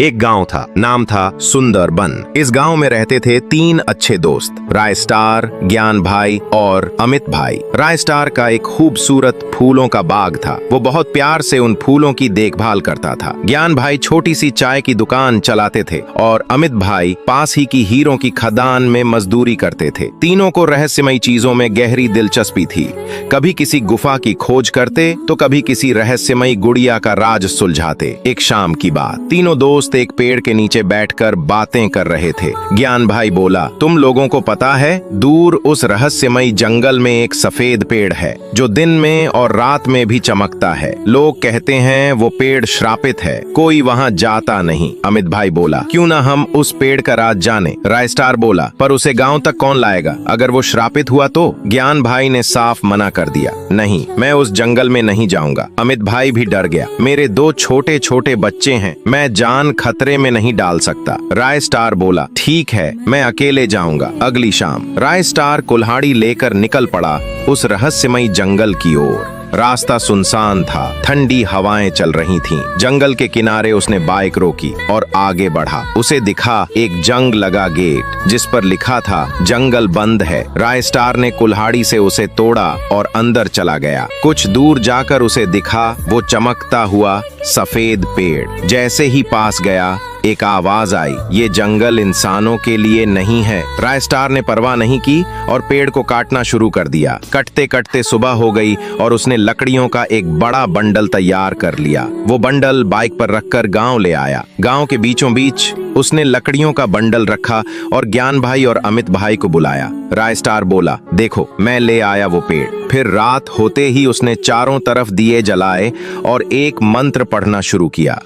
एक गांव था, नाम था सुंदरबन। इस गांव में रहते थे 3 अच्छे दोस्त, राय स्टार, ज्ञान भाई और अमित भाई। राय स्टार का एक खूबसूरत फूलों का बाग था। वो बहुत प्यार से उन फूलों की देखभाल करता था। ज्ञान भाई छोटी सी चाय की दुकान चलाते थे और अमित भाई पास ही की हीरों की खदान में मजदूरी करते थे। तीनों को रहस्यमयी चीजों में गहरी दिलचस्पी थी। कभी किसी गुफा की खोज करते तो कभी किसी रहस्यमयी गुड़िया का राज सुलझाते। एक शाम की बात, तीनों दोस्त एक पेड़ के नीचे बैठकर बातें कर रहे थे। ज्ञान भाई बोला, तुम लोगों को पता है, दूर उस रहस्यमयी जंगल में एक सफेद पेड़ है जो दिन में और रात में भी चमकता है। लोग कहते हैं वो पेड़ श्रापित है, कोई वहाँ जाता नहीं। अमित भाई बोला, क्यों ना हम उस पेड़ का राज जाने। राय स्टार बोला, पर उसे गांव तक कौन लाएगा, अगर वो श्रापित हुआ तो। ज्ञान भाई ने साफ मना कर दिया, नहीं, मैं उस जंगल में नहीं जाऊंगा। अमित भाई भी डर गया, मेरे 2 छोटे छोटे बच्चे हैं, मैं जान खतरे में नहीं डाल सकता। राय स्टार बोला, ठीक है, मैं अकेले जाऊंगा। अगली शाम राय स्टार कुल्हाड़ी लेकर निकल पड़ा उस रहस्यमयी जंगल की ओर। रास्ता सुनसान था, ठंडी हवाएं चल रही थीं। जंगल के किनारे उसने बाइक रोकी और आगे बढ़ा। उसे दिखा एक जंग लगा गेट जिस पर लिखा था जंगल बंद है। राय स्टार ने कुल्हाड़ी से उसे तोड़ा और अंदर चला गया। कुछ दूर जाकर उसे दिखा वो चमकता हुआ सफेद पेड़। जैसे ही पास गया एक आवाज आई, ये जंगल इंसानों के लिए नहीं है। राय स्टार ने परवाह नहीं की और पेड़ को काटना शुरू कर दिया। कटते कटते सुबह हो गई और उसने लकड़ियों का एक बड़ा बंडल तैयार कर लिया। वो बंडल बाइक पर रखकर गांव ले आया। गांव के बीचों बीच उसने लकड़ियों का बंडल रखा और ज्ञान भाई और अमित भाई को बुलाया। राय स्टार बोला, देखो, मैं ले आया वो पेड़। फिर रात होते ही उसने चारों तरफ दिए जलाए और एक मंत्र पढ़ना शुरू किया।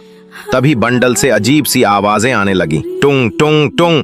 तभी बंडल से अजीब सी आवाजें आने लगी, टुंग टुंग टुंग।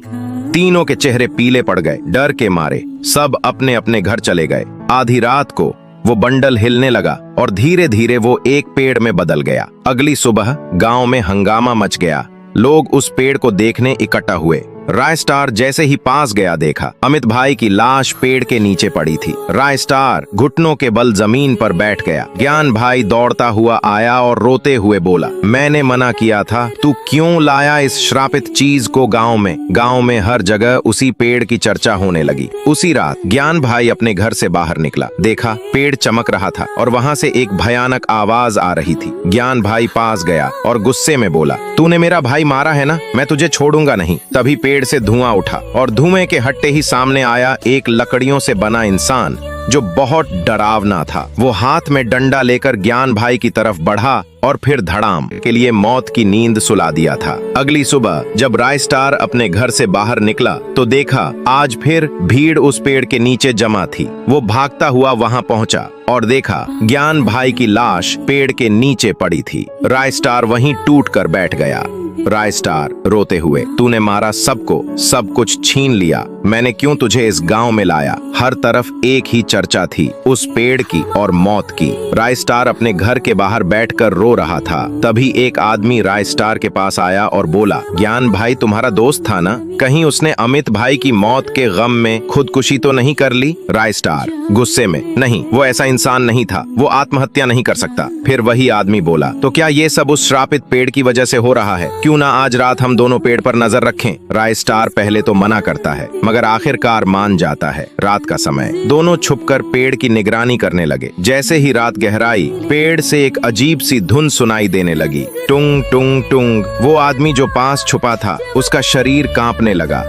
तीनों के चेहरे पीले पड़ गए। डर के मारे सब अपने अपने घर चले गए। आधी रात को वो बंडल हिलने लगा और धीरे धीरे वो एक पेड़ में बदल गया। अगली सुबह गांव में हंगामा मच गया। लोग उस पेड़ को देखने इकट्ठा हुए। राय स्टार जैसे ही पास गया देखा अमित भाई की लाश पेड़ के नीचे पड़ी थी। राय स्टार घुटनों के बल जमीन पर बैठ गया। ज्ञान भाई दौड़ता हुआ आया और रोते हुए बोला, मैंने मना किया था, तू क्यों लाया इस श्रापित चीज को गांव में। गांव में हर जगह उसी पेड़ की चर्चा होने लगी। उसी रात ज्ञान भाई अपने घर से बाहर निकला। देखा पेड़ चमक रहा था और वहां से एक भयानक आवाज आ रही थी। ज्ञान भाई पास गया और गुस्से में बोला, तूने मेरा भाई मारा है ना, मैं तुझे छोड़ूंगा नहीं। तभी पेड़ से धुआं उठा और धुएं के हटते ही सामने आया एक लकड़ियों से बना इंसान जो बहुत डरावना था। वो हाथ में डंडा लेकर ज्ञान भाई की तरफ बढ़ा और फिर धड़ाम के लिए मौत की नींद सुला दिया था। अगली सुबह जब राय स्टार अपने घर से बाहर निकला तो देखा आज फिर भीड़ उस पेड़ के नीचे जमा थी। वो भागता हुआ वहां पहुंचा और देखा ज्ञान भाई की लाश पेड़ के नीचे पड़ी थी। राय स्टार वहीं टूट कर बैठ गया। राय स्टार रोते हुए, तूने मारा सबको, सब कुछ छीन लिया, मैंने क्यों तुझे इस गांव में लाया। हर तरफ एक ही चर्चा थी, उस पेड़ की और मौत की। राय स्टार अपने घर के बाहर बैठकर रो रहा था। तभी एक आदमी राय स्टार के पास आया और बोला, ज्ञान भाई तुम्हारा दोस्त था ना, कहीं उसने अमित भाई की मौत के गम में खुदकुशी तो नहीं कर ली। राय स्टार गुस्से में, नहीं, वो ऐसा इंसान नहीं था, वो आत्महत्या नहीं कर सकता। फिर वही आदमी बोला, तो क्या ये सब उस श्रापित पेड़ की वजह से हो रहा है, क्यों ना आज रात हम दोनों पेड़ पर नजर रखें। राय स्टार पहले तो मना करता है मगर आखिरकार मान जाता है। रात का समय, दोनों छुपकर पेड़ की निगरानी करने लगे। जैसे ही रात गहराई, पेड़ से एक अजीब सी धुन सुनाई देने लगी, टुंग टुंग टुंग। वो आदमी जो पास छुपा था उसका शरीर कांपने लगा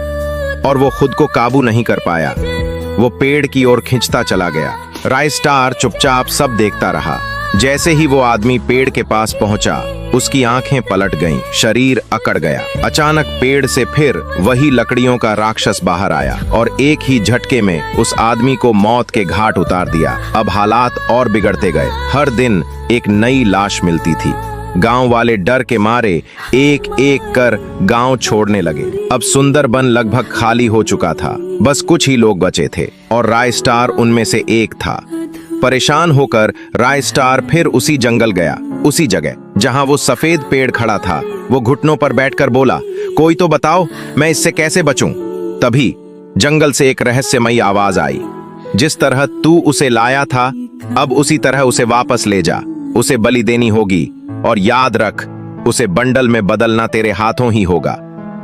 और वो खुद को काबू नहीं कर पाया। वो पेड़ की ओर खिंचता चला गया। राय स्टार चुपचाप सब देखता रहा। जैसे ही वो आदमी पेड़ के पास पहुंचा उसकी आंखें पलट गईं, शरीर अकड़ गया। अचानक पेड़ से फिर वही लकड़ियों का राक्षस बाहर आया और एक ही झटके में उस आदमी को मौत के घाट उतार दिया। अब हालात और बिगड़ते गए। हर दिन एक नई लाश मिलती थी। गांव वाले डर के मारे एक एक कर गांव छोड़ने लगे। अब सुंदरबन लगभग खाली हो चुका था, बस कुछ ही लोग बचे थे और राय स्टार उनमें से एक था। परेशान होकर राय स्टार फिर उसी जंगल गया, उसी जगह जहां वो सफेद पेड़ खड़ा था। वो घुटनों पर बैठकर बोला, कोई तो बताओ मैं इससे कैसे बचूं। तभी जंगल से एक रहस्यमयी आवाज आई, जिस तरह तू उसे लाया था अब उसी तरह उसे वापस ले जा, उसे बलि देनी होगी और याद रख उसे बंडल में बदलना तेरे हाथों ही होगा।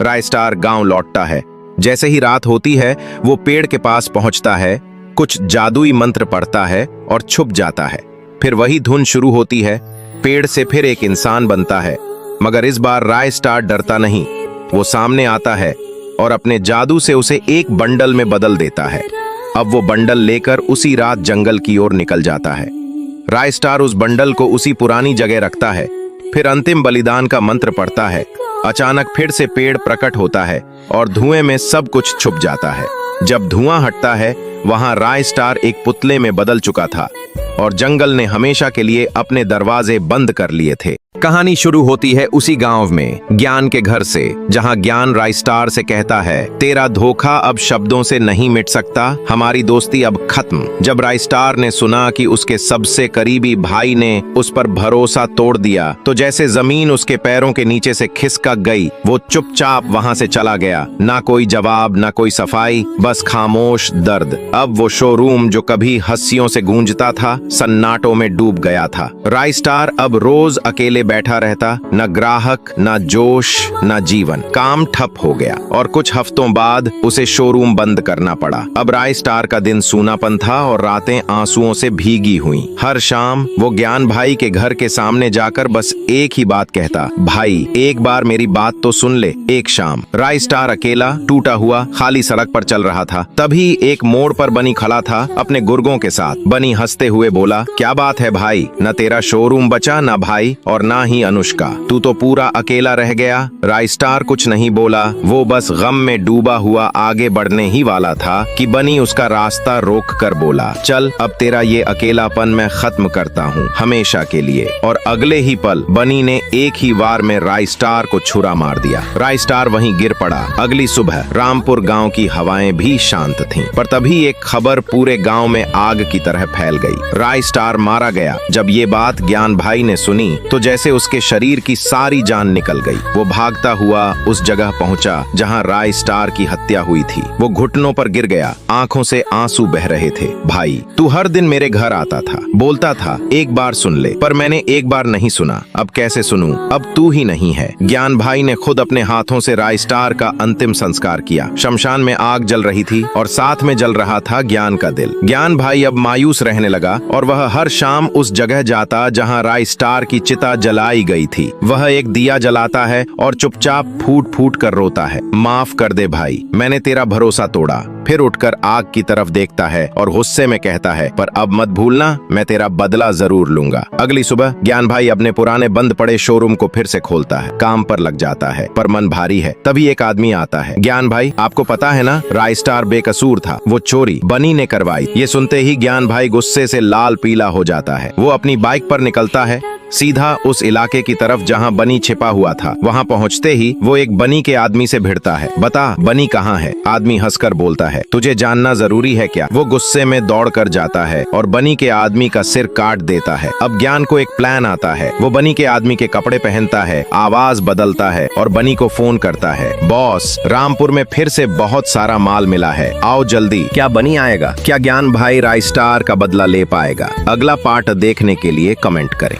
रायस्टार गांव लौटता है। जैसे ही रात होती है वो पेड़ के पास पहुंचता है, कुछ जादुई मंत्र पढ़ता है और छुप जाता है। फिर वही धुन शुरू होती है। पेड़ से फिर एक इंसान बनता है, मगर इस बार रायस्टार डरता नहीं। वो सामने आता है और अपने जादू से उसे एक बंडल में बदल देता है। अब वो बंडल लेकर उसी रात जंगल की ओर निकल जाता है। रायस्टार उस बंडल को उसी पुरानी जगह रखता है, फिर अंतिम बलिदान का मंत्र पढ़ता है। अचानक फिर से पेड़ प्रकट होता है और धुएं में सब कुछ छुप जाता है। जब धुआं हटता है, वहां रायस्टार एक पुतले में बदल चुका था और जंगल ने हमेशा के लिए अपने दरवाजे बंद कर लिए थे। कहानी शुरू होती है उसी गांव में, ज्ञान के घर से, जहां ज्ञान रायस्टार से कहता है, तेरा धोखा अब शब्दों से नहीं मिट सकता, हमारी दोस्ती अब खत्म। जब रायस्टार ने सुना कि उसके सबसे करीबी भाई ने उस पर भरोसा तोड़ दिया, तो जैसे जमीन उसके पैरों के नीचे से खिसक गई। वो चुपचाप वहां से चला गया। ना कोई जवाब, ना कोई सफाई, बस खामोश दर्द। अब वो शोरूम जो कभी हंसियों से गूंजता था, सन्नाटों में डूब गया था। रायस्टार अब रोज अकेले बैठा रहता, न ग्राहक, न जोश, न जीवन। काम ठप हो गया और कुछ हफ्तों बाद उसे शोरूम बंद करना पड़ा। अब रायस्टार का दिन सूनापन था और रातें आंसुओं से भीगी हुई। हर शाम वो ज्ञान भाई के घर के सामने जाकर बस एक ही बात कहता, भाई एक बार मेरी बात तो सुन ले। एक शाम रायस्टार अकेला, टूटा हुआ, खाली सड़क पर चल रहा था। तभी एक मोड़ पर बनी खड़ा था अपने गुर्गों के साथ। बनी हंसते हुए बोला, क्या बात है भाई, न तेरा शोरूम बचा, न भाई और ना ही अनुष्का, तू तो पूरा अकेला रह गया। रायस्टार कुछ नहीं बोला, वो बस गम में डूबा हुआ आगे बढ़ने ही वाला था कि बनी उसका रास्ता रोक कर बोला, चल अब तेरा ये अकेलापन मैं खत्म करता हूँ, हमेशा के लिए। और अगले ही पल बनी ने एक ही वार में रायस्टार को छुरा मार दिया। रायस्टार वहीं गिर पड़ा। अगली सुबह रामपुर गांव की हवाएं भी शांत थीं, पर तभी एक खबर पूरे गांव में आग की तरह फैल गई। रायस्टार मारा गया। जब ये बात ज्ञान भाई ने सुनी तो जैसे उसके शरीर की सारी जान निकल गई। वो भागता हुआ उस जगह पहुंचा जहां रायस्टार की हत्या हुई थी। वो घुटनों पर गिर गया, आंखों से आंसू बह रहे थे। भाई तू हर दिन मेरे घर आता था, बोलता था एक बार सुन ले, पर मैंने एक बार नहीं सुना। अब कैसे सुनूं? अब तू ही नहीं है। ज्ञान भाई ने खुद अपने हाथों से रायस्टार का अंतिम संस्कार किया। शमशान में आग जल रही थी और साथ में जल रहा था ज्ञान का दिल। ज्ञान भाई अब मायूस रहने लगा और वह हर शाम उस जगह जाता जहां रायस्टार की चिता जलाई गई थी। वह एक दिया जलाता है और चुपचाप फूट फूट कर रोता है, माफ कर दे भाई, मैंने तेरा भरोसा तोड़ा। फिर उठकर आग की तरफ देखता है और गुस्से में कहता है, पर अब मत भूलना, मैं तेरा बदला जरूर लूंगा। अगली सुबह ज्ञान भाई अपने पुराने बंद पड़े शोरूम को फिर से खोलता है। काम पर लग जाता है, पर मन भारी है। तभी एक आदमी आता है, ज्ञान भाई आपको पता है ना, रायस्टार बेकसूर था, वो चोरी बनी ने करवाई। ये सुनते ही ज्ञान भाई गुस्से से लाल पीला हो जाता है। वो अपनी बाइक पर निकलता है, सीधा उस इलाके की तरफ जहां बनी छिपा हुआ था। वहां पहुंचते ही वो एक बनी के आदमी से भिड़ता है, बता बनी कहाँ है? आदमी हंसकर बोलता है, तुझे जानना जरूरी है क्या? वो गुस्से में दौड़ कर जाता है और बनी के आदमी का सिर काट देता है। अब ज्ञान को एक प्लान आता है। वो बनी के आदमी के कपड़े पहनता है, आवाज बदलता है और बनी को फोन करता है, बॉस रामपुर में फिर से बहुत सारा माल मिला है, आओ जल्दी। क्या बनी आएगा? क्या ज्ञान भाई रायस्टार का बदला ले पाएगा? अगला पार्ट देखने के लिए कमेंट करें।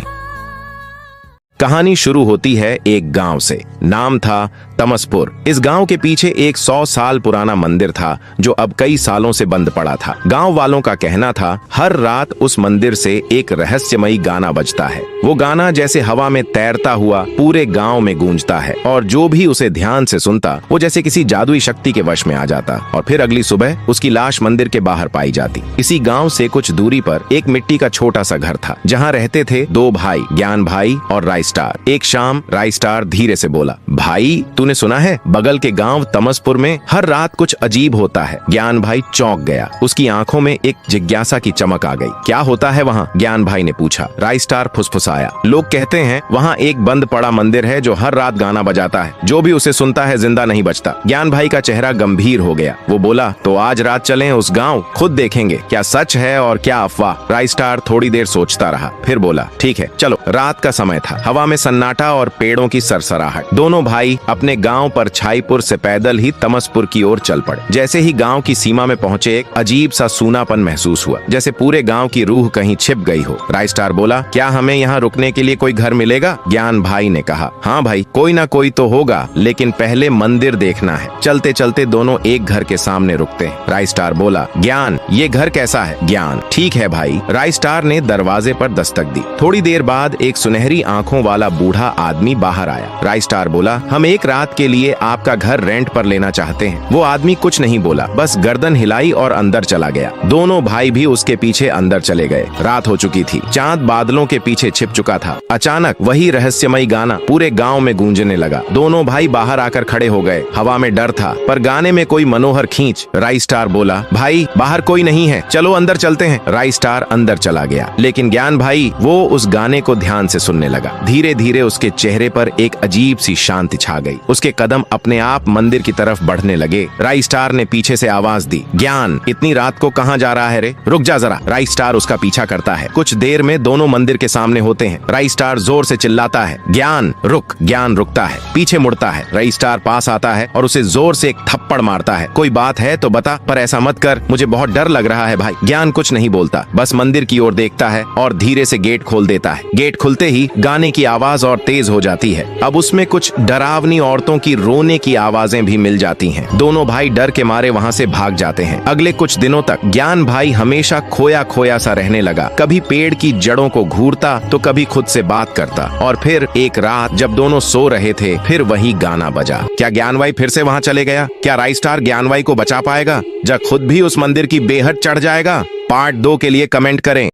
कहानी शुरू होती है एक गांव से, नाम था तमसपुर। इस गांव के पीछे एक 100 साल पुराना मंदिर था जो अब कई सालों से बंद पड़ा था। गांव वालों का कहना था हर रात उस मंदिर से एक रहस्यमयी गाना बजता है। वो गाना जैसे हवा में तैरता हुआ पूरे गांव में गूंजता है और जो भी उसे ध्यान से सुनता वो जैसे किसी जादुई शक्ति के वश में आ जाता और फिर अगली सुबह उसकी लाश मंदिर के बाहर पाई जाती। इसी गांव से कुछ दूरी पर एक मिट्टी का छोटा सा घर था जहाँ रहते थे दो भाई, ज्ञान भाई और रायस्टार। एक शाम रायस्टार धीरे से बोला, भाई तूने सुना है बगल के गांव तमसपुर में हर रात कुछ अजीब होता है? ज्ञान भाई चौंक गया, उसकी आंखों में एक जिज्ञासा की चमक आ गई। क्या होता है वहाँ? ज्ञान भाई ने पूछा। रायस्टार फुसफुसाया, लोग कहते हैं वहाँ एक बंद पड़ा मंदिर है जो हर रात गाना बजाता है, जो भी उसे सुनता है जिंदा नहीं बचता। ज्ञान भाई का चेहरा गंभीर हो गया। वो बोला, तो आज रात चलें उस गाँव, खुद देखेंगे क्या सच है और क्या अफवाह। रायस्टार थोड़ी देर सोचता रहा, फिर बोला, ठीक है चलो। रात का समय था, हवा हवा में सन्नाटा और पेड़ों की सरसराहट। दोनों भाई अपने गांव परछाईपुर से पैदल ही तमसपुर की ओर चल पड़े। जैसे ही गांव की सीमा में पहुंचे एक अजीब सा सूनापन महसूस हुआ, जैसे पूरे गांव की रूह कहीं छिप गई हो। रायस्टार बोला, क्या हमें यहाँ रुकने के लिए कोई घर मिलेगा? ज्ञान भाई ने कहा, हाँ भाई, कोई ना कोई तो होगा, लेकिन पहले मंदिर देखना है। चलते चलते दोनों एक घर के सामने रुकते हैं। रायस्टार बोला, ज्ञान, ये घर कैसा है? ज्ञान, ठीक है भाई। रायस्टार ने दरवाजे पर दस्तक दी। थोड़ी देर बाद एक सुनहरी आंखों वाला बूढ़ा आदमी बाहर आया। रायस्टार बोला, हम एक रात के लिए आपका घर रेंट पर लेना चाहते हैं। वो आदमी कुछ नहीं बोला, बस गर्दन हिलाई और अंदर चला गया। दोनों भाई भी उसके पीछे अंदर चले गए। रात हो चुकी थी, चांद बादलों के पीछे छिप चुका था। अचानक वही रहस्यमयी गाना पूरे गांव में गूंजने लगा। दोनों भाई बाहर आकर खड़े हो गए। हवा में डर था, पर गाने में कोई मनोहर खींच। रायस्टार बोला, भाई बाहर कोई नहीं है, चलो अंदर चलते हैं। रायस्टार अंदर चला गया, लेकिन ज्ञान भाई वो उस गाने को ध्यान से सुनने लगा। धीरे धीरे उसके चेहरे पर एक अजीब सी शांति छा गई। उसके कदम अपने आप मंदिर की तरफ बढ़ने लगे। रायस्टार ने पीछे से आवाज दी, ज्ञान, इतनी रात को कहाँ जा रहा है रे? रुक जा जरा। रायस्टार उसका पीछा करता है। कुछ देर में दोनों मंदिर के सामने होते हैं। रायस्टार जोर से चिल्लाता है, ज्ञान रुक। ज्ञान रुकता है, पीछे मुड़ता है। रायस्टार पास आता है और उसे जोर से एक थप्पड़ मारता है। कोई बात है तो बता, पर ऐसा मत कर, मुझे बहुत डर लग रहा है भाई। ज्ञान कुछ नहीं बोलता, बस मंदिर की ओर देखता है और धीरे से गेट खोल देता है। गेट खुलते ही गाने की आवाज और तेज हो जाती है। अब उसमें कुछ डरावनी औरतों की रोने की आवाजें भी मिल जाती हैं। दोनों भाई डर के मारे वहां से भाग जाते हैं। अगले कुछ दिनों तक ज्ञान भाई हमेशा खोया खोया सा रहने लगा। कभी पेड़ की जड़ों को घूरता तो कभी खुद से बात करता। और फिर एक रात जब दोनों सो रहे थे, फिर वही गाना बजा। क्या ज्ञान भाई फिर से वहां चले गया? क्या रायस्टार ज्ञान भाई को बचा पाएगा? या खुद भी उस मंदिर की बेहद चढ़ जाएगा? पार्ट 2 के लिए कमेंट करें।